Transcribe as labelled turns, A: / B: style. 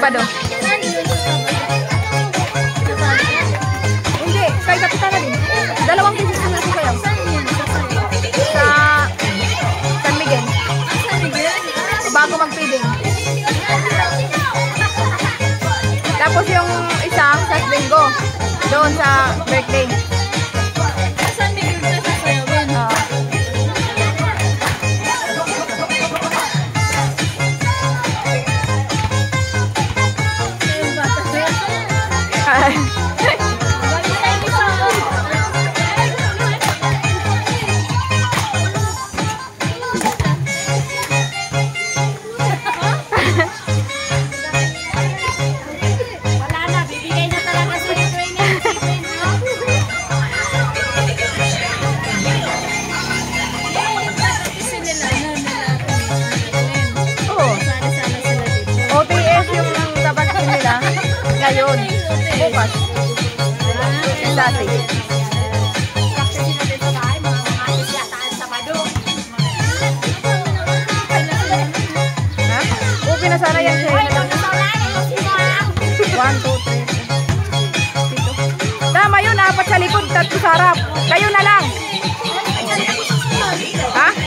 A: Sabado. Hindi, kay Kapitana din. 2 beses na nagsasayaw. Sa San Miguel. Bago mag-feeding. Tapos yung isa sa Linggo. Doon sa birthday.
B: San Miguel na sasayawin.
A: Ngayon, bukas. Dati. Ha? Okay na sana yan siya. 1, 2, 3. Tama yun, 4 sa likod, 3 sa harap. Kayo na lang.